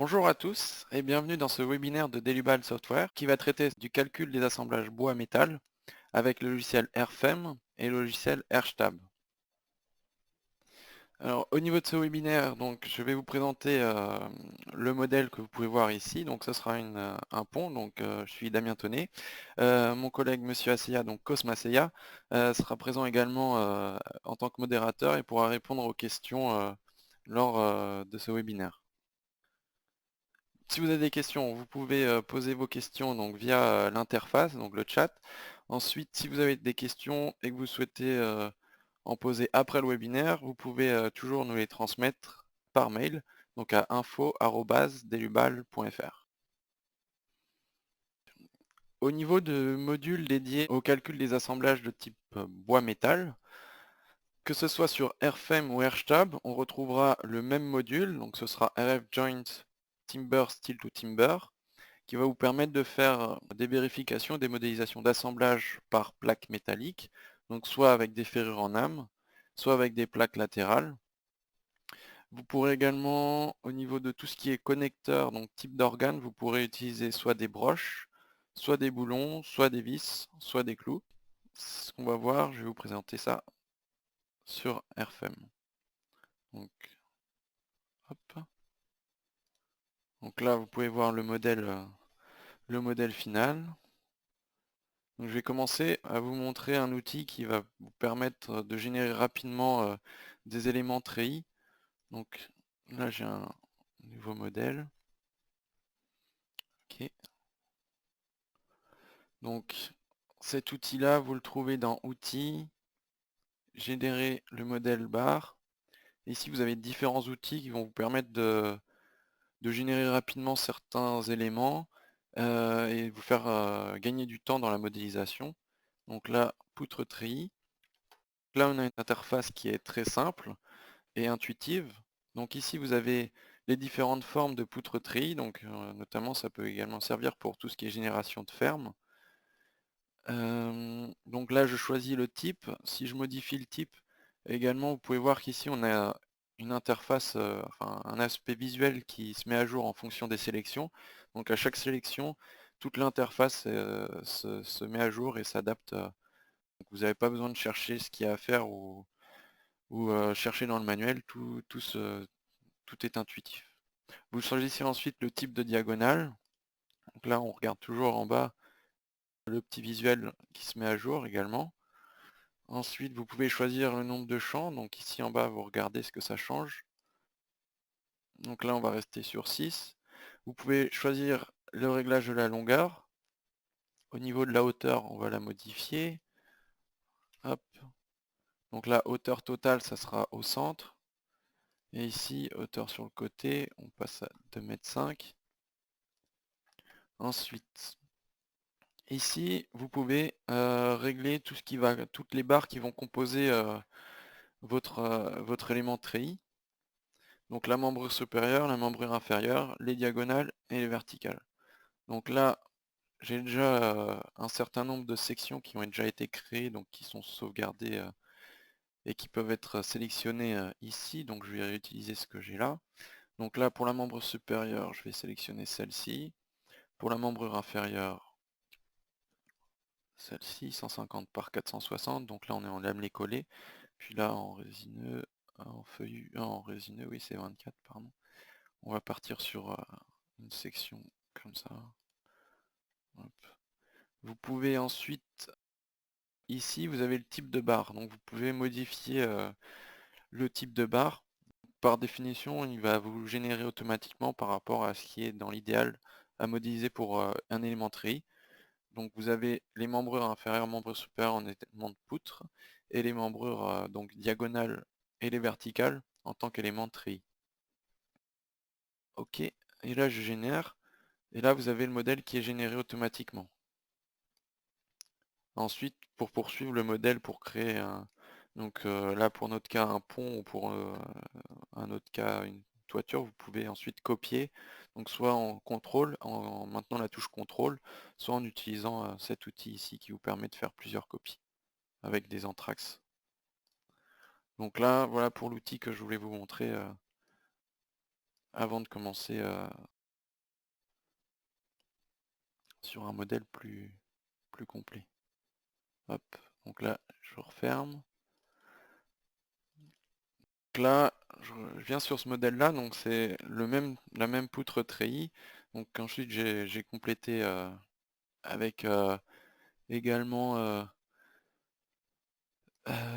Bonjour à tous et bienvenue dans ce webinaire de Delubal Software qui va traiter du calcul des assemblages bois-métal avec le logiciel RFEM et le logiciel RSTAB. Alors au niveau de ce webinaire, donc je vais vous présenter le modèle que vous pouvez voir ici. Donc ce sera un pont, donc je suis Damien Tonnet. Mon collègue Monsieur Asseya, donc Cosma Asseya, sera présent également en tant que modérateur et pourra répondre aux questions lors de ce webinaire. Si vous avez des questions, vous pouvez poser vos questions donc via l'interface, donc le chat. Ensuite, si vous avez des questions et que vous souhaitez en poser après le webinaire, vous pouvez toujours nous les transmettre par mail, donc à info@delubal.fr. Au niveau de modules dédiés au calcul des assemblages de type bois-métal, que ce soit sur RFEM ou RSTAB, on retrouvera le même module, donc ce sera RF Joint Timber Steel to Timber, qui va vous permettre de faire des vérifications, des modélisations d'assemblage par plaque métallique, donc soit avec des ferrures en âme, soit avec des plaques latérales. Vous pourrez également, au niveau de tout ce qui est connecteur, donc type d'organe, vous pourrez utiliser soit des broches, soit des boulons, soit des vis, soit des clous. Ce qu'on va voir, je vais vous présenter ça sur RFEM. Donc, hop. Donc là, vous pouvez voir le modèle final. Donc, je vais commencer à vous montrer un outil qui va vous permettre de générer rapidement des éléments treillis. Donc là j'ai un nouveau modèle. Ok. Donc cet outil-là, vous le trouvez dans Outils, Générer le modèle bar. Et ici vous avez différents outils qui vont vous permettre de générer rapidement certains éléments et vous faire gagner du temps dans la modélisation. Donc là, poutre treillis. Là, on a une interface qui est très simple et intuitive. Donc ici, vous avez les différentes formes de poutres treillis, donc notamment ça peut également servir pour tout ce qui est génération de ferme. Donc là, je choisis le type. Si je modifie le type, également, vous pouvez voir qu'ici, on a une interface, enfin un aspect visuel qui se met à jour en fonction des sélections. Donc à chaque sélection, toute l'interface se met à jour et s'adapte. Donc vous n'avez pas besoin de chercher ce qu'il y a à faire ou chercher dans le manuel, tout est intuitif. Vous choisissez ensuite le type de diagonale. Donc là, on regarde toujours en bas le petit visuel qui se met à jour également. Ensuite, vous pouvez choisir le nombre de champs. Donc ici en bas, vous regardez ce que ça change. Donc là, on va rester sur 6. Vous pouvez choisir le réglage de la longueur. Au niveau de la hauteur, on va la modifier. Hop. Donc la hauteur totale, ça sera au centre. Et ici, hauteur sur le côté, on passe à 2,5 m. Ensuite, ici, vous pouvez régler tout ce qui va, toutes les barres qui vont composer votre élément treillis. Donc la membrure supérieure, la membrure inférieure, les diagonales et les verticales. Donc là, j'ai déjà un certain nombre de sections qui ont déjà été créées, donc qui sont sauvegardées et qui peuvent être sélectionnées ici. Donc je vais réutiliser ce que j'ai là. Donc là, pour la membrure supérieure, je vais sélectionner celle-ci. Pour la membrure inférieure, celle-ci, 150 par 460. Donc là, on est en lamelé collé. Puis là, en résineux, en feuillu, en résineux, oui, c'est 24, pardon. On va partir sur une section comme ça. Hop. Vous pouvez ensuite, ici, vous avez le type de barre. Donc vous pouvez modifier le type de barre. Par définition, il va vous générer automatiquement par rapport à ce qui est dans l'idéal à modéliser pour un élément treillis. Donc vous avez les membrures inférieures, membrures supérieures en éléments de poutre, et les membrures donc diagonales et les verticales en tant qu'éléments treillis. Ok, et là je génère, et là vous avez le modèle qui est généré automatiquement. Ensuite, pour poursuivre le modèle pour créer un, donc là pour notre cas un pont ou pour un autre cas une toiture, vous pouvez ensuite copier, donc soit en contrôle, en maintenant la touche contrôle, soit en utilisant cet outil ici qui vous permet de faire plusieurs copies avec des entraxes. Donc là, voilà pour l'outil que je voulais vous montrer avant de commencer sur un modèle plus complet. Hop, donc là je referme. Donc là je viens sur ce modèle là, donc c'est la même poutre treillis. Donc ensuite j'ai complété avec également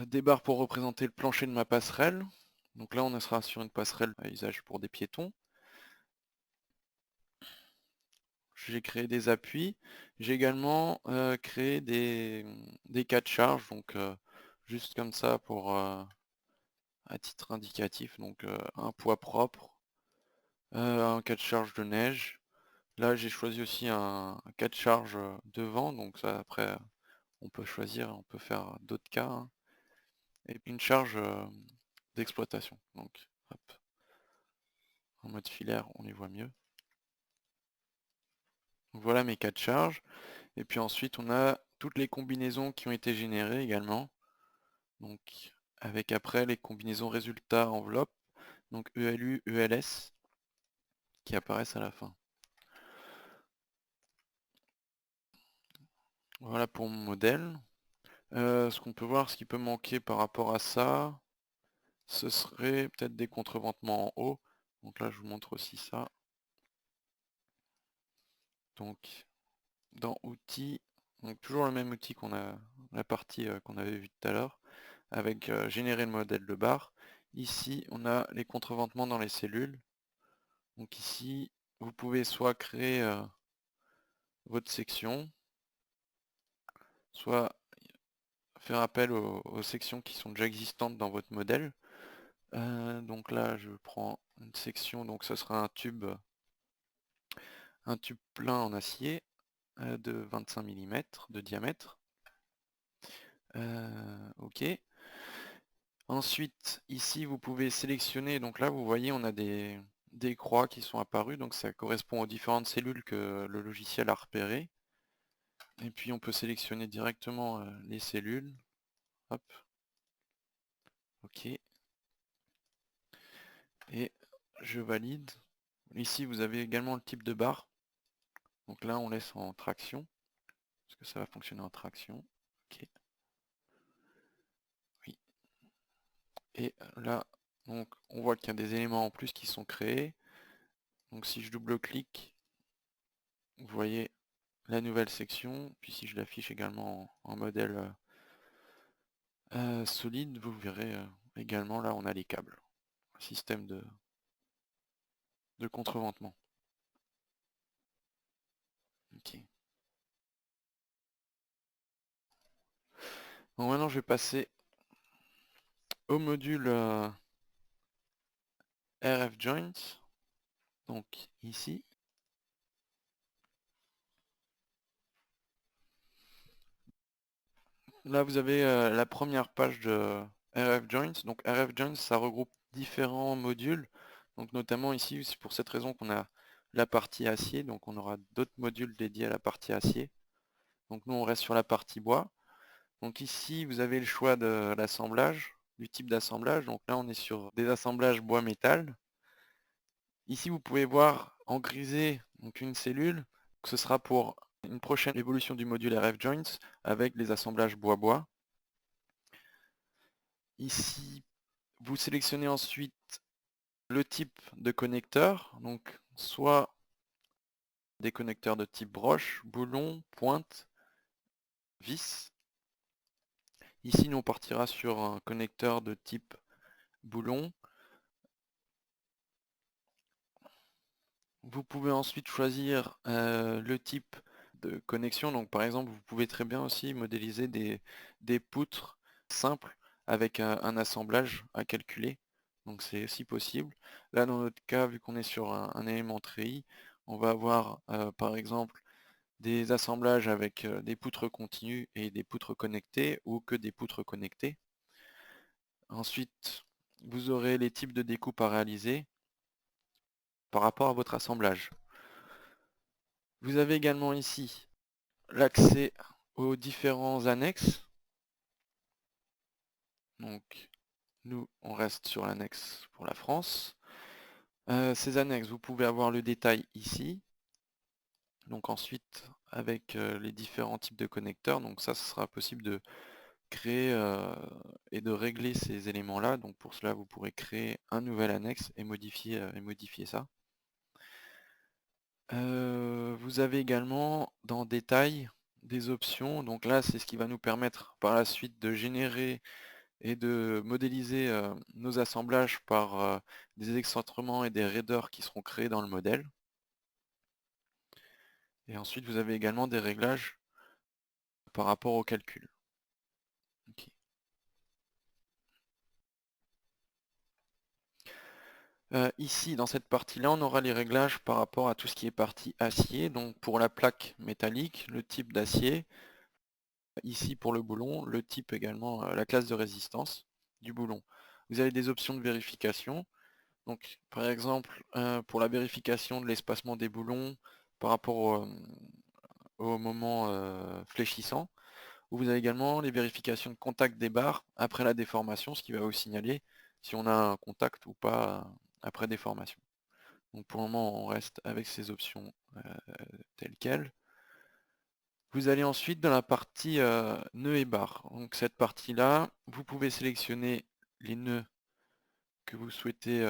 des barres pour représenter le plancher de ma passerelle. Donc là on sera sur une passerelle à usage pour des piétons. J'ai créé des appuis. J'ai également créé des cas de charge, donc juste comme ça pour à titre indicatif, donc un poids propre, un cas de charge de neige. Là j'ai choisi aussi un cas de charge de vent, donc ça après on peut choisir, on peut faire d'autres cas, hein. Et puis une charge d'exploitation. Donc hop, en mode filaire on les voit mieux. Donc, voilà mes cas de charge. Et puis ensuite on a toutes les combinaisons qui ont été générées également. Donc avec après les combinaisons résultats enveloppe, donc ELU, ELS, qui apparaissent à la fin. Voilà pour mon modèle. Ce qu'on peut voir, ce qui peut manquer par rapport à ça, ce serait peut-être des contreventements en haut. Donc là je vous montre aussi ça. Donc dans outils, donc toujours le même outil qu'on a, la partie qu'on avait vue tout à l'heure, avec générer le modèle de barre. Ici on a les contreventements dans les cellules. Donc ici vous pouvez soit créer votre section, soit faire appel aux sections qui sont déjà existantes dans votre modèle. Donc là je prends une section, donc ce sera un tube plein en acier de 25 mm de diamètre. Ok. Ensuite ici vous pouvez sélectionner, donc là vous voyez on a des croix qui sont apparues, donc ça correspond aux différentes cellules que le logiciel a repérées. Et puis on peut sélectionner directement les cellules. Hop. Ok. Et je valide. Ici vous avez également le type de barre. Donc là on laisse en traction. Parce que ça va fonctionner en traction. Ok. Oui. Et là, donc on voit qu'il y a des éléments en plus qui sont créés. Donc si je double-clique, vous voyez la nouvelle section. Puis si je l'affiche également en modèle solide, vous verrez également là on a les câbles. Système de contreventement. Ok. Donc maintenant je vais passer au module RF Joints. Donc ici. Là vous avez la première page de RF Joints. Donc RF Joints ça regroupe différents modules. Donc notamment ici c'est pour cette raison qu'on a la partie acier. Donc on aura d'autres modules dédiés à la partie acier. Donc nous on reste sur la partie bois. Donc ici vous avez le choix de l'assemblage, du type d'assemblage. Donc là on est sur des assemblages bois-métal. Ici vous pouvez voir en grisé donc une cellule, que ce sera pour une prochaine évolution du module RF Joints avec les assemblages bois-bois. Ici vous sélectionnez ensuite le type de connecteur, donc soit des connecteurs de type broche, boulon, pointe, vis. Ici nous on partira sur un connecteur de type boulon. Vous pouvez ensuite choisir le type de connexion. Donc par exemple, vous pouvez très bien aussi modéliser des poutres simples avec un assemblage à calculer. Donc c'est aussi possible. Là dans notre cas, vu qu'on est sur un élément treillis, on va avoir par exemple des assemblages avec des poutres continues et des poutres connectées ou que des poutres connectées. Ensuite, vous aurez les types de découpes à réaliser par rapport à votre assemblage. Vous avez également ici l'accès aux différents annexes. Donc nous on reste sur l'annexe pour la France. Ces annexes, vous pouvez avoir le détail ici. Donc ensuite, avec les différents types de connecteurs. Donc ça, ce sera possible de créer et de régler ces éléments-là. Donc pour cela, vous pourrez créer un nouvel annexe et modifier ça. Vous avez également dans détail des options. Donc là, c'est ce qui va nous permettre par la suite de générer et de modéliser nos assemblages par des excentrements et des raideurs qui seront créés dans le modèle. Et ensuite, vous avez également des réglages par rapport au calcul. Ok. Ici, dans cette partie-là, on aura les réglages par rapport à tout ce qui est partie acier. Donc pour la plaque métallique, le type d'acier. Ici pour le boulon, le type également, la classe de résistance du boulon. Vous avez des options de vérification. Donc par exemple, pour la vérification de l'espacement des boulons par rapport au moment fléchissant. Vous avez également les vérifications de contact des barres après la déformation, ce qui va vous signaler si on a un contact ou pas après déformation. Donc pour le moment, on reste avec ces options telles quelles. Vous allez ensuite dans la partie nœuds et barres. Donc cette partie-là, vous pouvez sélectionner les nœuds que vous souhaitez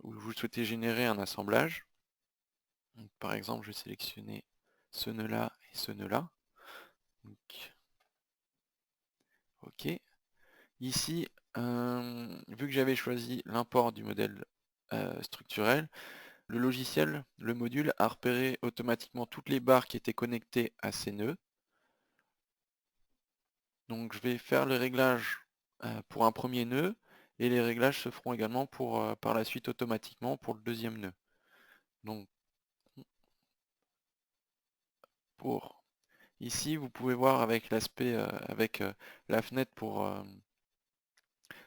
ou vous souhaitez générer un assemblage. Donc, par exemple, je vais sélectionner ce nœud-là et ce nœud-là. OK. Ici, vu que j'avais choisi l'import du modèle structurel, le logiciel, le module, a repéré automatiquement toutes les barres qui étaient connectées à ces nœuds. Donc je vais faire le réglage pour un premier nœud, et les réglages se feront également pour, par la suite automatiquement pour le deuxième nœud. Donc pour ici, vous pouvez voir avec l'aspect, avec la fenêtre pour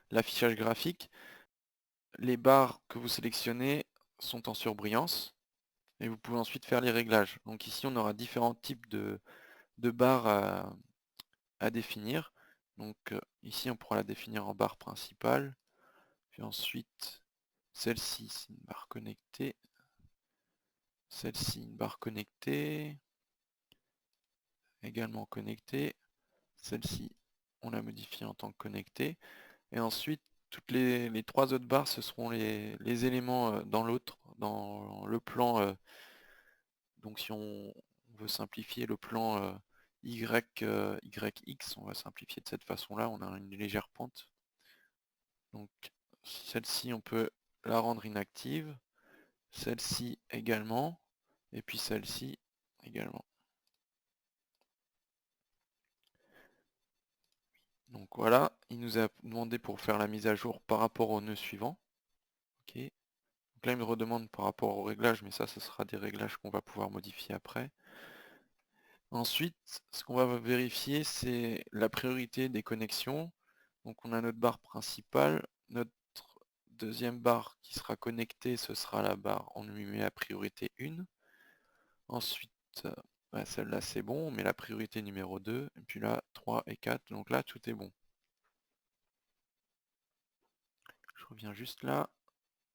l'affichage graphique, les barres que vous sélectionnez sont en surbrillance. Et vous pouvez ensuite faire les réglages. Donc ici, on aura différents types de barres à définir. Donc ici, on pourra la définir en barre principale. Puis ensuite, celle-ci, c'est une barre connectée. Celle-ci, une barre connectée. Également connectée. Celle-ci, on la modifie en tant que connectée. Et ensuite, toutes les trois autres barres, ce seront les éléments dans l'autre, dans le plan. Donc si on veut simplifier le plan YX, on va simplifier de cette façon-là, on a une légère pente. Donc celle-ci, on peut la rendre inactive, celle-ci également, et puis celle-ci également. Donc voilà, il nous a demandé pour faire la mise à jour par rapport au nœud suivant. Ok. Donc là, il me redemande par rapport au réglage, mais ça, ce sera des réglages qu'on va pouvoir modifier après. Ensuite, ce qu'on va vérifier, c'est la priorité des connexions. Donc on a notre barre principale, notre deuxième barre qui sera connectée, ce sera la barre, on lui met la priorité 1. Ensuite, celle-là c'est bon, on met la priorité numéro 2, et puis là 3 et 4, donc là tout est bon. Je reviens juste là.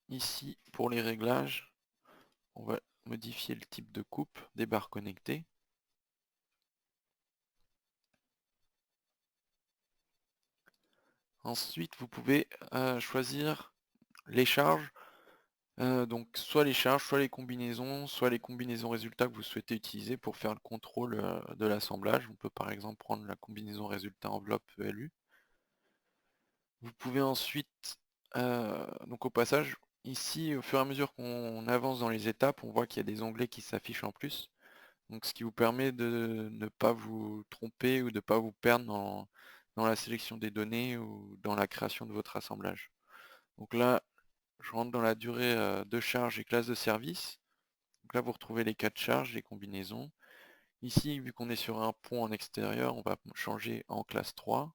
Ici, pour les réglages, on va modifier le type de coupe des barres connectées. Ensuite, vous pouvez choisir les charges. Donc soit les charges, soit les combinaisons résultats que vous souhaitez utiliser pour faire le contrôle de l'assemblage. On peut par exemple prendre la combinaison résultat enveloppe ELU. Vous pouvez ensuite, donc au passage, ici au fur et à mesure qu'on avance dans les étapes, on voit qu'il y a des onglets qui s'affichent en plus. Donc ce qui vous permet de ne pas vous tromper ou de ne pas vous perdre dans la sélection des données ou dans la création de votre assemblage. Donc là, je rentre dans la durée de charge et classe de service. Donc là, vous retrouvez les cas de charge, les combinaisons. Ici, vu qu'on est sur un pont en extérieur, on va changer en classe 3.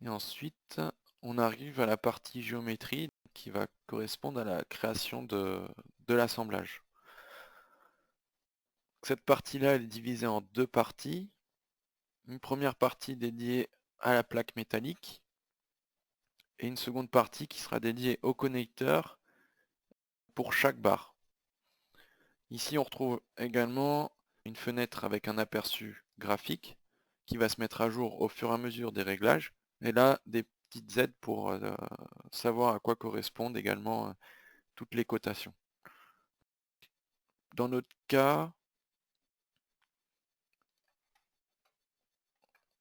Et ensuite, on arrive à la partie géométrie qui va correspondre à la création de l'assemblage. Cette partie-là, elle est divisée en deux parties. Une première partie dédiée à la plaque métallique et une seconde partie qui sera dédiée au connecteur pour chaque barre. Ici on retrouve également une fenêtre avec un aperçu graphique qui va se mettre à jour au fur et à mesure des réglages. Et là, des petites aides pour savoir à quoi correspondent également toutes les cotations. Dans notre cas,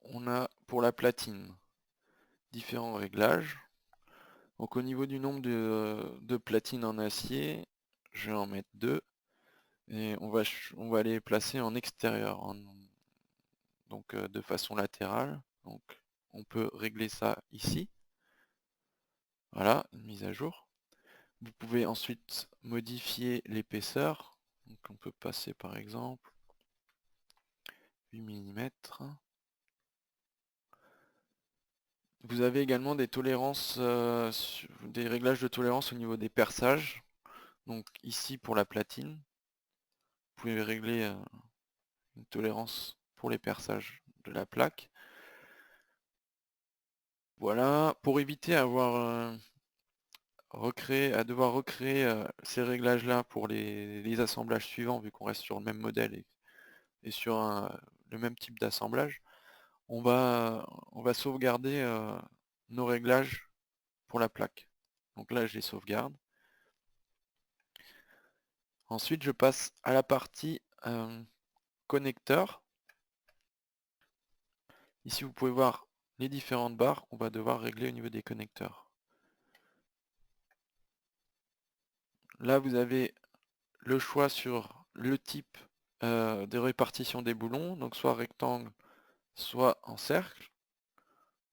on a pour la platine différents réglages. Donc au niveau du nombre de platines en acier, je vais en mettre 2 et on va les placer en extérieur, donc de façon latérale. Donc on peut régler ça ici. Voilà, une mise à jour. Vous pouvez ensuite modifier l'épaisseur. Donc on peut passer par exemple 8 mm. Vous avez également des tolérances, des réglages de tolérance au niveau des perçages. Donc ici pour la platine, vous pouvez régler une tolérance pour les perçages de la plaque. Voilà, pour éviter à devoir recréer ces réglages-là pour les assemblages suivants, vu qu'on reste sur le même modèle et sur le même type d'assemblage, on va sauvegarder nos réglages pour la plaque. Donc là, je les sauvegarde. Ensuite, je passe à la partie connecteur. Ici, vous pouvez voir les différentes barres qu'on va devoir régler au niveau des connecteurs. Là, vous avez le choix sur le type de répartition des boulons, donc soit rectangle, soit en cercle.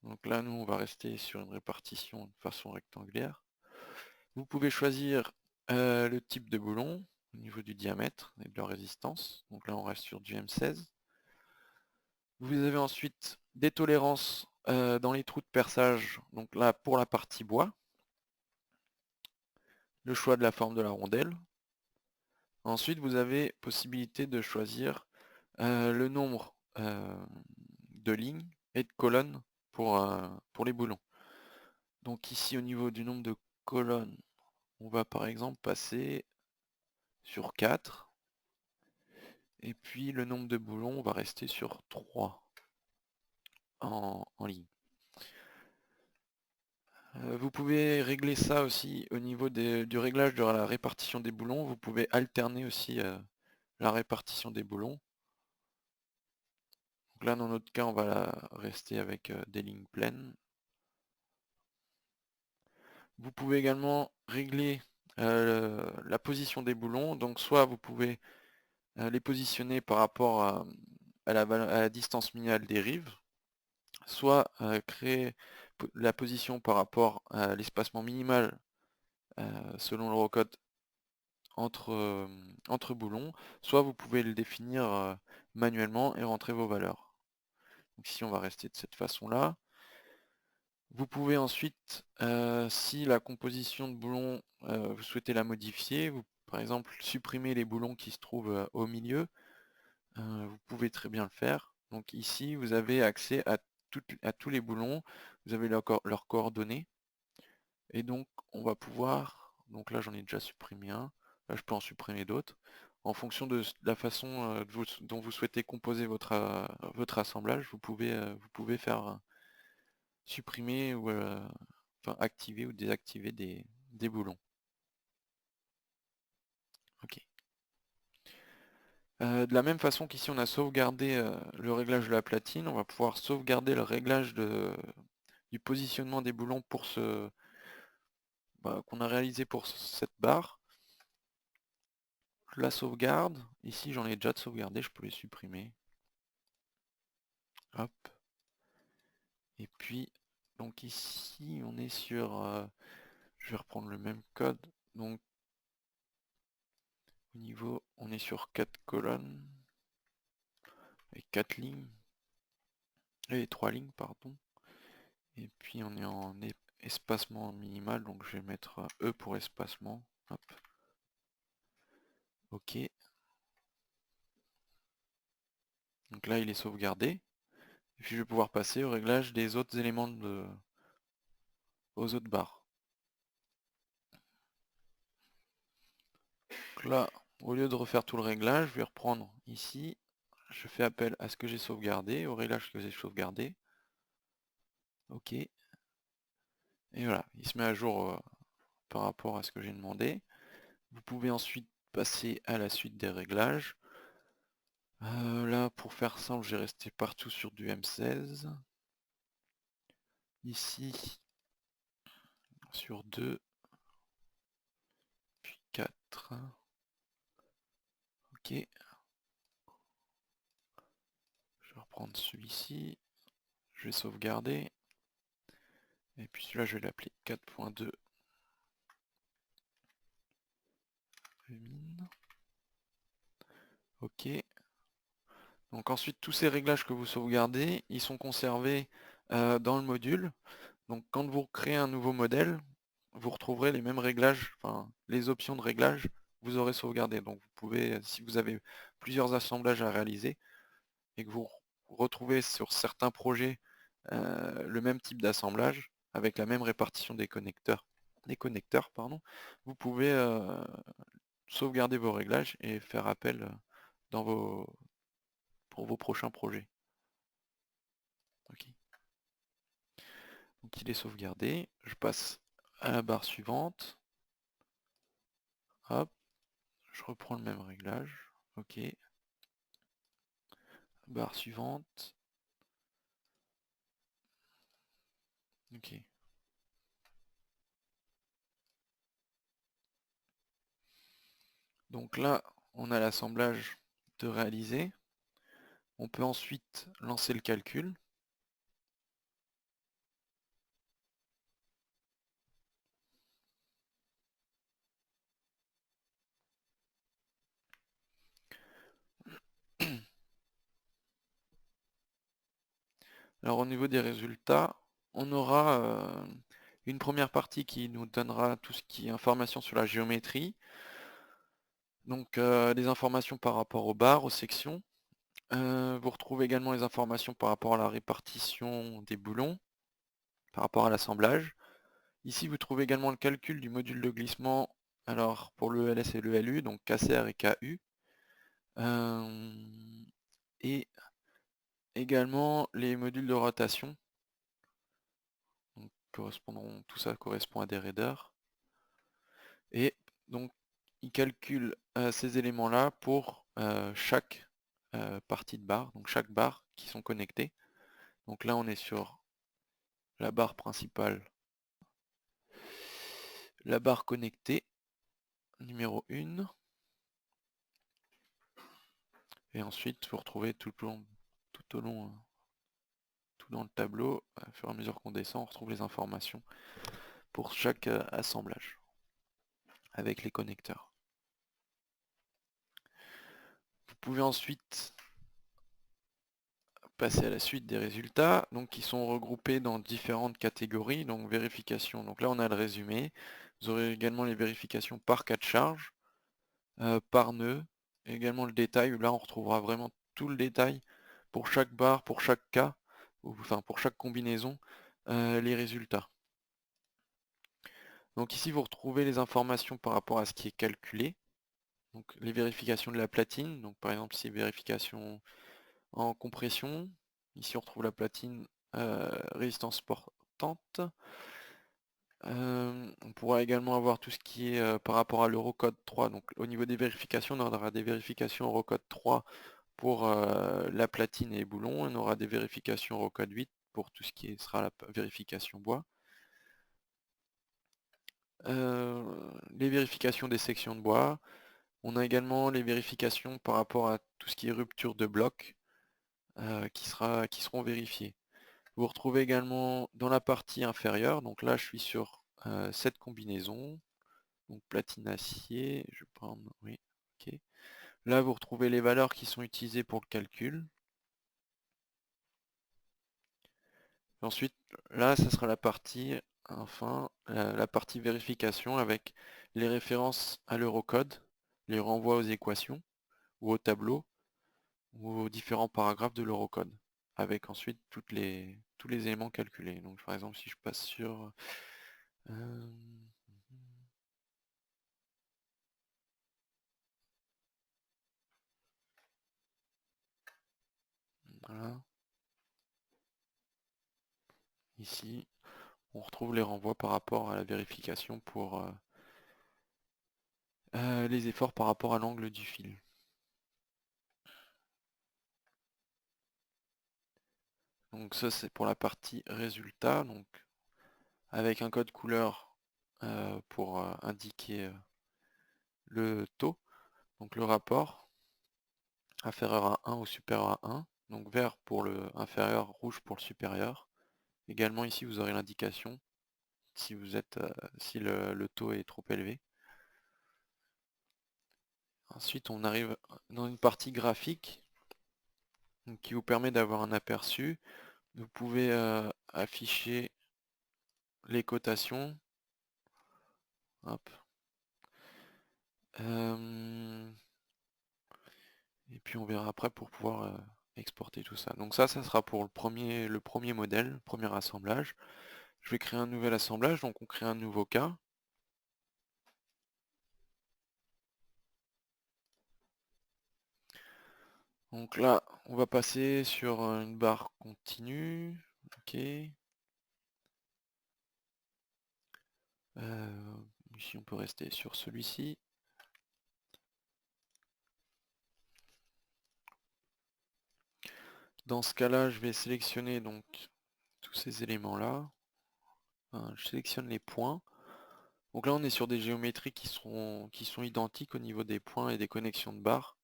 Donc là, nous, on va rester sur une répartition de façon rectangulaire. Vous pouvez choisir le type de boulon au niveau du diamètre et de leur résistance. Donc là, on reste sur du M16. Vous avez ensuite des tolérances dans les trous de perçage. Donc là, pour la partie bois, le choix de la forme de la rondelle. Ensuite, vous avez possibilité de choisir le nombre de lignes et de colonnes pour les boulons. Donc ici, au niveau du nombre de colonnes, on va par exemple passer sur 4. Et puis le nombre de boulons, on va rester sur 3 en ligne. Vous pouvez régler ça aussi au niveau du réglage de la répartition des boulons. Vous pouvez alterner aussi la répartition des boulons. Donc là, dans notre cas, on va rester avec des lignes pleines. Vous pouvez également régler la position des boulons. Donc soit vous pouvez les positionner par rapport à la distance minimale des rives, soit créer la position par rapport à l'espacement minimal selon l'Eurocode entre boulons, soit vous pouvez le définir manuellement et rentrer vos valeurs. Donc ici on va rester de cette façon-là. Vous pouvez ensuite, si la composition de boulons, vous souhaitez la modifier, par exemple supprimer les boulons qui se trouvent au milieu, vous pouvez très bien le faire. Donc ici vous avez accès à tous les boulons, vous avez leurs coordonnées, et donc on va pouvoir, donc là j'en ai déjà supprimé un, là je peux en supprimer d'autres, en fonction de la façon dont vous souhaitez composer votre assemblage, vous pouvez faire supprimer ou enfin activer ou désactiver des boulons. Ok. De la même façon qu'ici on a sauvegardé le réglage de la platine, on va pouvoir sauvegarder le réglage du positionnement des boulons pour qu'on a réalisé pour cette barre. Je la sauvegarde. Ici j'en ai déjà de sauvegardé, je peux les supprimer. Hop. Et puis donc ici on est sur je vais reprendre le même code. Donc au niveau on est sur 4 colonnes et 4 lignes. Et 3 lignes, pardon. Et puis on est en espacement minimal, donc je vais mettre E pour espacement. Hop. Ok. Donc là il est sauvegardé. Et puis je vais pouvoir passer au réglage des autres éléments aux autres barres. Donc là, au lieu de refaire tout le réglage, je vais reprendre ici. Je fais appel à ce que j'ai sauvegardé, au réglage que j'ai sauvegardé. OK. Et voilà, il se met à jour par rapport à ce que j'ai demandé. Vous pouvez ensuite passer à la suite des réglages. Là, pour faire simple, j'ai resté partout sur du M16. Ici, sur 2, puis 4. OK. Je vais reprendre celui-ci. Je vais sauvegarder. Et puis celui-là, je vais l'appeler 4.2 mine. OK. Donc ensuite, tous ces réglages que vous sauvegardez, ils sont conservés dans le module. Donc quand vous créez un nouveau modèle, vous retrouverez les mêmes réglages, enfin les options de réglage, vous aurez sauvegardé. Donc vous pouvez, si vous avez plusieurs assemblages à réaliser et que vous retrouvez sur certains projets le même type d'assemblage, avec la même répartition des connecteurs, pardon, vous pouvez sauvegarder vos réglages et faire appel dans pour vos prochains projets. Ok. Donc il est sauvegardé. Je passe à la barre suivante. Hop, je reprends le même réglage. Ok. Barre suivante. Ok. Donc là, on a l'assemblage de réaliser. On peut ensuite lancer le calcul. Alors au niveau des résultats, on aura une première partie qui nous donnera tout ce qui est information sur la géométrie. Donc des informations par rapport aux barres, aux sections. Vous retrouvez également les informations par rapport à la répartition des boulons, par rapport à l'assemblage. Ici, vous trouvez également le calcul du module de glissement, alors pour le LS et le LU, donc KCR et KU. Et également les modules de rotation. Donc, tout ça correspond à des raiders. Et donc, il calcule ces éléments-là pour chaque partie de barre, donc chaque barre qui sont connectées. Donc là, on est sur la barre principale, la barre connectée, numéro 1. Et ensuite, vous retrouvez tout au long, tout dans le tableau, au fur et à mesure qu'on descend, on retrouve les informations pour chaque assemblage, avec les connecteurs. Vous pouvez ensuite passer à la suite des résultats, donc qui sont regroupés dans différentes catégories, donc vérification. Donc là on a le résumé, vous aurez également les vérifications par cas de charge, par nœud, et également le détail, où là on retrouvera vraiment tout le détail pour chaque barre, pour chaque cas, enfin pour chaque combinaison, les résultats. Donc ici vous retrouvez les informations par rapport à ce qui est calculé, donc les vérifications de la platine, donc par exemple ici vérification en compression, ici on retrouve la platine résistance portante. On pourra également avoir tout ce qui est par rapport à l'Eurocode 3, donc au niveau des vérifications, on aura des vérifications Eurocode 3 pour la platine et les boulons, on aura des vérifications Eurocode 8 pour tout ce qui sera la vérification bois. Les vérifications des sections de bois, on a également les vérifications par rapport à tout ce qui est rupture de bloc qui seront vérifiées. Vous retrouvez également dans la partie inférieure, donc là je suis sur cette combinaison, donc platine acier, je vais prendre, oui, ok. Là vous retrouvez les valeurs qui sont utilisées pour le calcul. Et ensuite, là ça sera la partie, enfin, la partie vérification avec les références à l'Eurocode, les renvois aux équations, ou au tableau, ou aux différents paragraphes de l'Eurocode, avec ensuite tous les éléments calculés. Donc par exemple si je passe sur Voilà. Ici, on retrouve les renvois par rapport à la vérification pour les efforts par rapport à l'angle du fil. Donc ça c'est pour la partie résultat, donc avec un code couleur pour indiquer le taux, donc le rapport inférieur à 1 ou supérieur à 1, donc vert pour le inférieur, rouge pour le supérieur. Également ici vous aurez l'indication si si le taux est trop élevé. Ensuite on arrive dans une partie graphique donc, qui vous permet d'avoir un aperçu. Vous pouvez afficher les cotations. Hop. Et puis on verra après pour pouvoir exporter tout ça. Donc ça sera pour le premier modèle, le premier assemblage. Je vais créer un nouvel assemblage, donc on crée un nouveau cas. Donc là, on va passer sur une barre continue. Ok. Ici, on peut rester sur celui-ci. Dans ce cas-là, je vais sélectionner donc tous ces éléments-là. Enfin, je sélectionne les points. Donc là, on est sur des géométries qui sont identiques au niveau des points et des connexions de barres.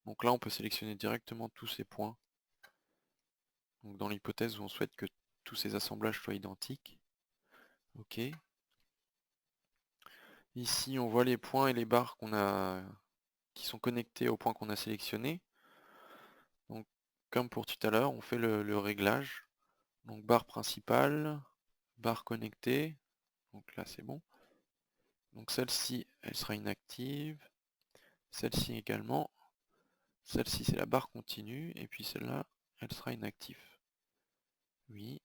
Donc là, on peut sélectionner directement tous ces points. Donc dans l'hypothèse où on souhaite que tous ces assemblages soient identiques. Ok. Ici, on voit les points et les barres qui sont connectés au point qu'on a sélectionné. Donc, comme pour tout à l'heure, on fait le réglage. Donc barre principale, barre connectée. Donc là, c'est bon. Donc celle-ci, elle sera inactive. Celle-ci également. Celle-ci, c'est la barre continue. Et puis celle-là, elle sera inactive. Oui.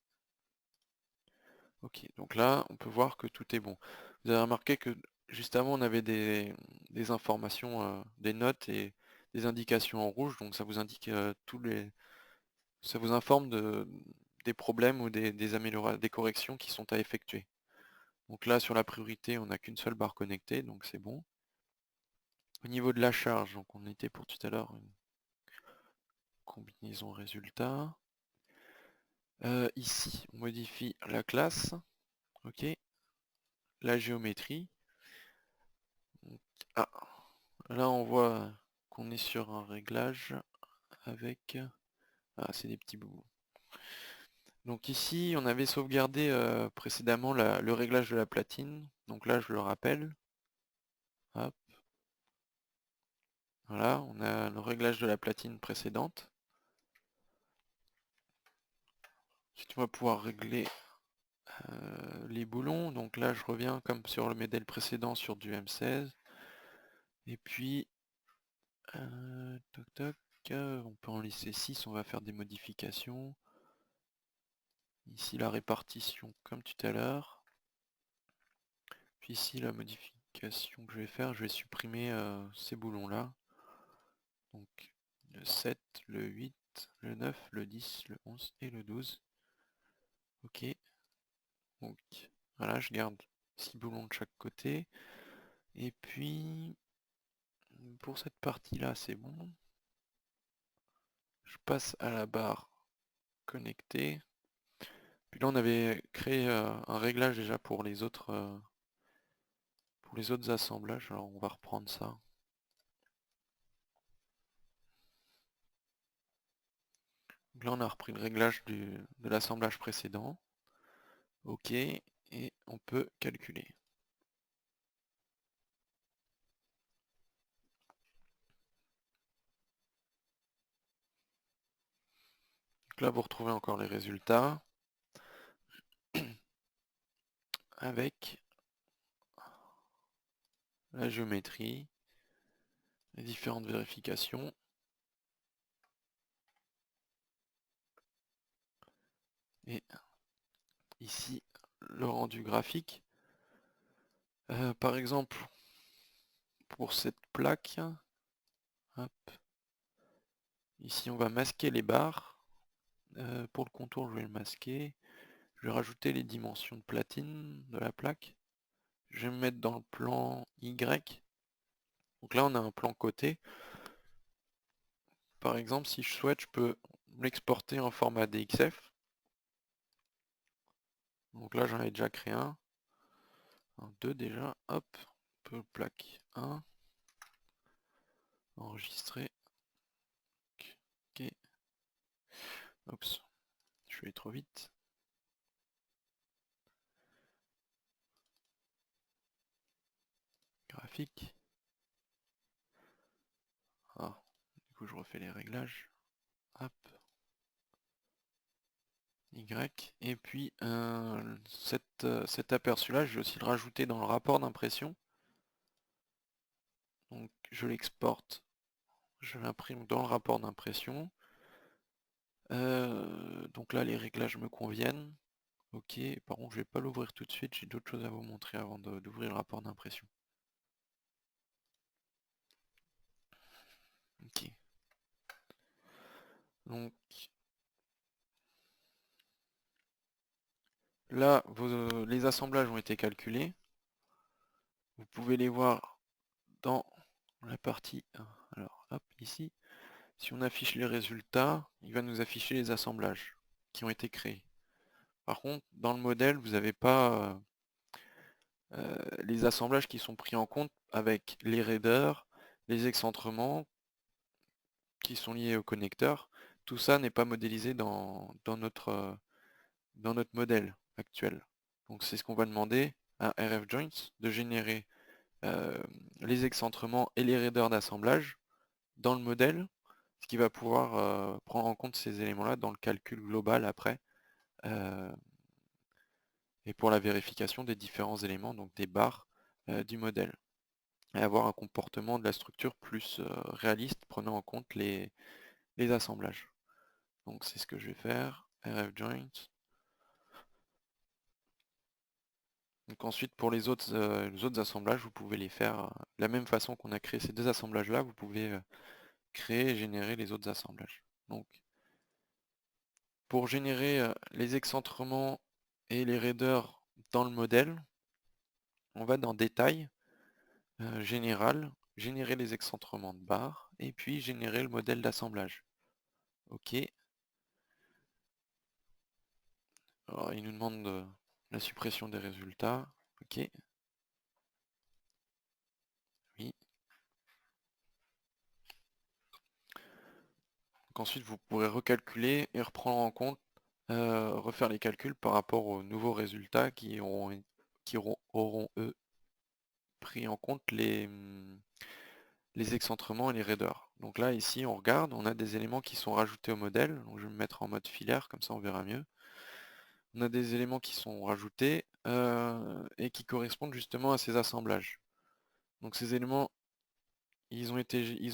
Ok, donc là, on peut voir que tout est bon. Vous avez remarqué que juste avant, on avait des informations, des notes et des indications en rouge, donc ça vous indique ça vous informe des problèmes ou des améliorations, des corrections qui sont à effectuer. Donc là, sur la priorité, on n'a qu'une seule barre connectée, donc c'est bon. Au niveau de la charge, donc on était pour tout à l'heure une combinaison résultat. Ici, on modifie la classe, ok, la géométrie. Ah, là on voit qu'on est sur un réglage avec... Ah, c'est des petits bouts. Donc ici, on avait sauvegardé précédemment le réglage de la platine. Donc là, je le rappelle. Hop. Voilà, on a le réglage de la platine précédente. Ensuite, on va pouvoir régler les boulons. Donc là, je reviens comme sur le modèle précédent sur du M16. Et puis, toc toc, on peut en laisser 6, on va faire des modifications. Ici, la répartition comme tout à l'heure. Puis ici, la modification que je vais faire, je vais supprimer ces boulons-là. Donc, le 7, le 8, le 9, le 10, le 11 et le 12. Ok. Donc, voilà, je garde 6 boulons de chaque côté. Et puis, pour cette partie-là, c'est bon. Je passe à la barre connectée. Puis là, on avait créé un réglage déjà pour les autres assemblages. Alors, on va reprendre ça. Donc là, on a repris le réglage de l'assemblage précédent. Ok, et on peut calculer. Donc là, vous retrouvez encore les résultats avec la géométrie, les différentes vérifications. Et ici, le rendu graphique. Par exemple, pour cette plaque, hop, ici on va masquer les barres. Pour le contour, je vais le masquer. Je vais rajouter les dimensions de platine de la plaque. Je vais me mettre dans le plan Y. Donc là, on a un plan côté. Par exemple, si je souhaite, je peux l'exporter en format DXF. Donc là, j'en ai déjà créé un. Un 2 déjà. Hop. On peut plaque 1. Enregistrer. Ok. Oups. Je suis allé trop vite. Graphique. Ah. Du coup, je refais les réglages. Hop. Y. Et puis, cet aperçu-là, je vais aussi le rajouter dans le rapport d'impression. Donc, je l'exporte. Je l'imprime dans le rapport d'impression. Donc là, les réglages me conviennent. Ok, par contre, je vais pas l'ouvrir tout de suite. J'ai d'autres choses à vous montrer avant d'ouvrir le rapport d'impression. Ok. Donc, là, les assemblages ont été calculés. Vous pouvez les voir dans la partie 1. Alors, hop, ici. Si on affiche les résultats, il va nous afficher les assemblages qui ont été créés. Par contre, dans le modèle, vous n'avez pas les assemblages qui sont pris en compte avec les raideurs, les excentrements qui sont liés au connecteur. Tout ça n'est pas modélisé dans notre modèle actuel. Donc c'est ce qu'on va demander à RFJoins de générer les excentrements et les raideurs d'assemblage dans le modèle, ce qui va pouvoir prendre en compte ces éléments-là dans le calcul global après, euh, et pour la vérification des différents éléments, donc des barres du modèle, et avoir un comportement de la structure plus réaliste, prenant en compte les assemblages. Donc c'est ce que je vais faire, RFJoint. Donc ensuite pour les autres assemblages, vous pouvez les faire de la même façon qu'on a créé ces deux assemblages-là, vous pouvez créer et générer les autres assemblages. Donc pour générer les excentrements et les raideurs dans le modèle, on va dans Détail, Général, générer les excentrements de barre, et puis générer le modèle d'assemblage. Ok. Alors il nous demande la suppression des résultats. Ok. Oui. Donc ensuite vous pourrez recalculer et reprendre en compte, refaire les calculs par rapport aux nouveaux résultats qui auront eux pris en compte les excentrements et les raideurs. Donc là ici on regarde, on a des éléments qui sont rajoutés au modèle, donc je vais me mettre en mode filaire, comme ça on verra mieux. On a des éléments qui sont rajoutés et qui correspondent justement à ces assemblages. Donc ces éléments, ils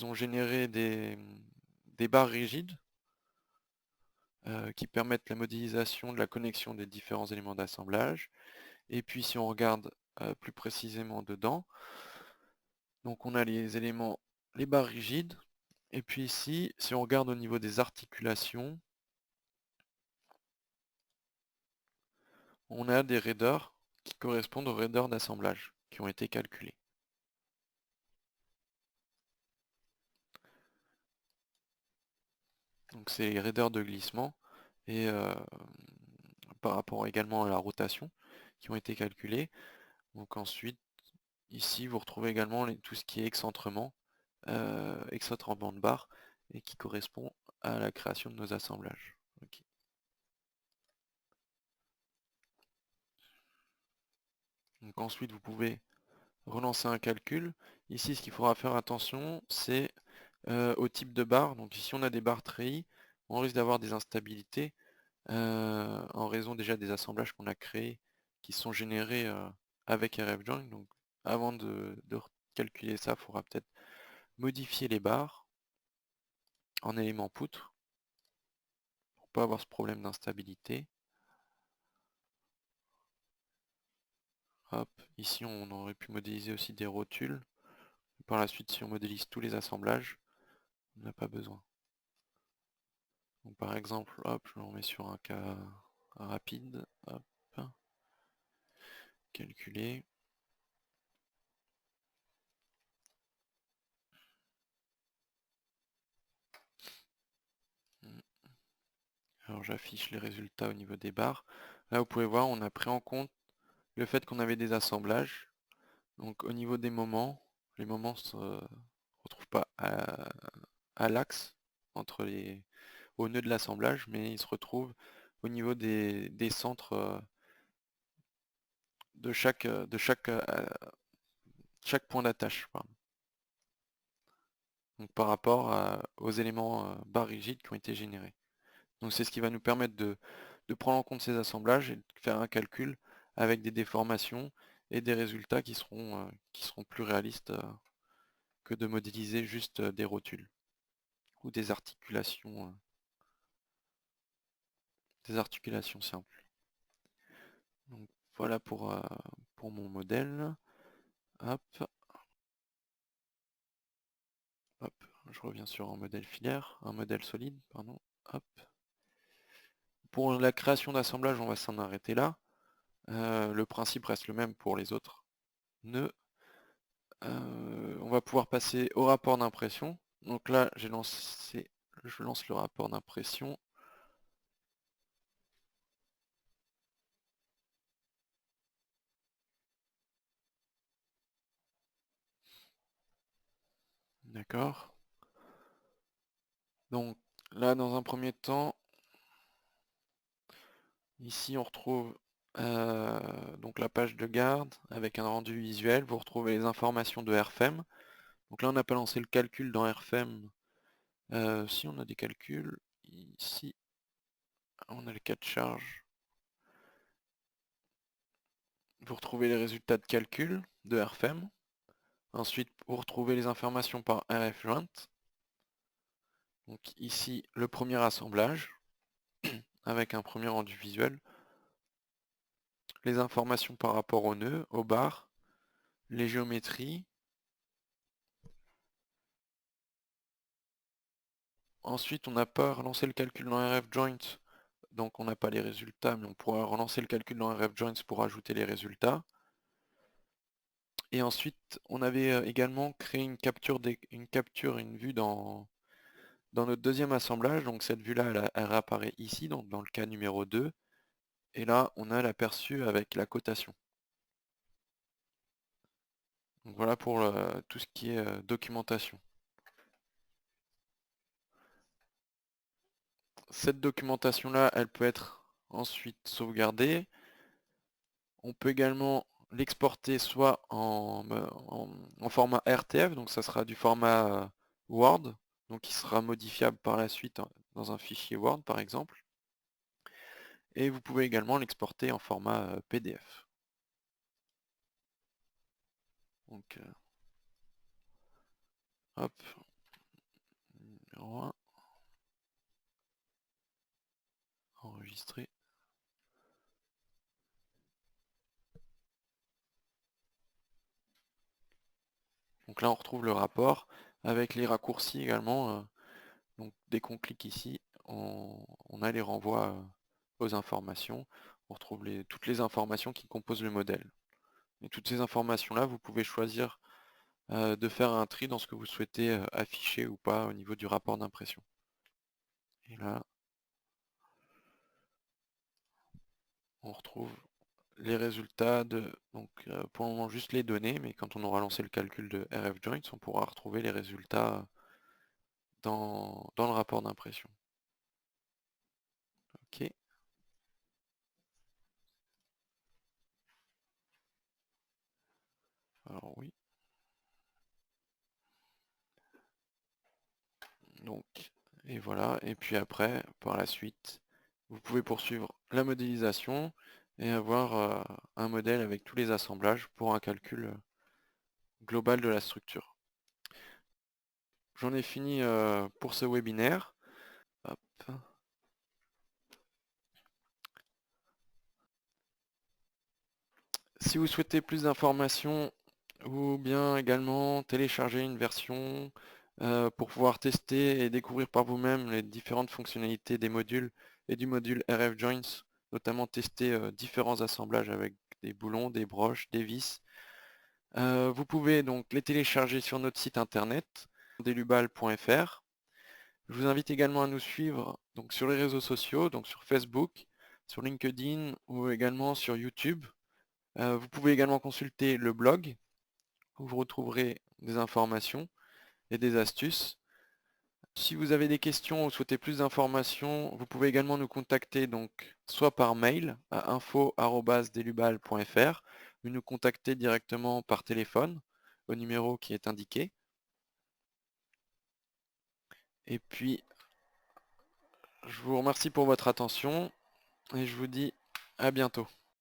ont généré des barres rigides qui permettent la modélisation de la connexion des différents éléments d'assemblage. Et puis si on regarde plus précisément dedans, donc on a les éléments, les barres rigides, et puis ici, si on regarde au niveau des articulations, on a des raideurs qui correspondent aux raideurs d'assemblage qui ont été calculés. Donc c'est les raideurs de glissement et par rapport également à la rotation qui ont été calculés. Donc ensuite, ici vous retrouvez également tout ce qui est excentrement, excentrement de barre et qui correspond à la création de nos assemblages. Ok. Donc ensuite vous pouvez relancer un calcul. Ici ce qu'il faudra faire attention c'est au type de barre. Donc ici on a des barres treillis, on risque d'avoir des instabilités en raison déjà des assemblages qu'on a créés qui sont générés avec RFJoin. Donc avant de calculer ça, il faudra peut-être modifier les barres en éléments poutres pour pas avoir ce problème d'instabilité. Hop, ici on aurait pu modéliser aussi des rotules. Par la suite, si on modélise tous les assemblages, on n'a pas besoin. Donc, par exemple, hop, je le remets sur un cas rapide, hop, calculer. Alors j'affiche les résultats au niveau des barres. Là vous pouvez voir, on a pris en compte le fait qu'on avait des assemblages. Donc au niveau des moments, les moments ne se retrouvent pas à l'axe au nœud de l'assemblage, mais ils se retrouvent au niveau des centres chaque point d'attache. Donc par rapport aux éléments barres rigides qui ont été générés. Donc c'est ce qui va nous permettre de prendre en compte ces assemblages et de faire un calcul avec des déformations et des résultats qui seront plus réalistes que de modéliser juste des rotules ou des articulations simples. Donc voilà pour mon modèle. Hop, hop, je reviens sur un modèle filaire, un modèle solide, pardon. Hop. Pour la création d'assemblage, on va s'en arrêter là. Le principe reste le même pour les autres nœuds. On va pouvoir passer au rapport d'impression. Donc là, je lance le rapport d'impression. D'accord. Donc là, dans un premier temps, ici on retrouve donc la page de garde avec un rendu visuel. Vous retrouvez les informations de RFEM. Donc là, on n'a pas lancé le calcul dans RFEM. Si on a des calculs, ici, on a le cas de charge. Vous retrouvez les résultats de calcul de RFEM. Ensuite, vous retrouvez les informations par RFJoint. Donc ici, le premier assemblage, avec un premier rendu visuel. Les informations par rapport aux nœuds, aux barres, les géométries. Ensuite, on n'a pas relancé le calcul dans RFJoint, donc on n'a pas les résultats, mais on pourra relancer le calcul dans RFJoint pour ajouter les résultats. Et ensuite, on avait également créé une vue dans notre deuxième assemblage. Donc cette vue-là, elle réapparaît ici, donc dans le cas numéro 2. Et là, on a l'aperçu avec la cotation. Donc voilà pour tout ce qui est documentation. Cette documentation-là, elle peut être ensuite sauvegardée. On peut également l'exporter soit en format RTF, donc ça sera du format Word, donc qui sera modifiable par la suite dans un fichier Word par exemple. Et vous pouvez également l'exporter en format PDF. Donc hop, numéro 1, enregistrer. Donc là on retrouve le rapport avec les raccourcis également. Donc dès qu'on clique ici, on a les renvois aux informations. On retrouve toutes les informations qui composent le modèle. Et toutes ces informations-là, vous pouvez choisir de faire un tri dans ce que vous souhaitez afficher ou pas au niveau du rapport d'impression. Et là, on retrouve les résultats donc pour le moment juste les données, mais quand on aura lancé le calcul de RFJoint, on pourra retrouver les résultats dans le rapport d'impression. Ok. Alors oui. Donc, et voilà. Et puis après, par la suite, vous pouvez poursuivre la modélisation et avoir un modèle avec tous les assemblages pour un calcul global de la structure. J'en ai fini pour ce webinaire. Hop. Si vous souhaitez plus d'informations ou bien également télécharger une version pour pouvoir tester et découvrir par vous-même les différentes fonctionnalités des modules et du module RF Joints, notamment tester différents assemblages avec des boulons, des broches, des vis. Vous pouvez donc les télécharger sur notre site internet, delubal.fr. Je vous invite également à nous suivre donc, sur les réseaux sociaux, donc sur Facebook, sur LinkedIn ou également sur YouTube. Vous pouvez également consulter le blog où vous retrouverez des informations et des astuces. Si vous avez des questions ou souhaitez plus d'informations, vous pouvez également nous contacter donc soit par mail à info@delubal.fr ou nous contacter directement par téléphone au numéro qui est indiqué. Et puis, je vous remercie pour votre attention et je vous dis à bientôt.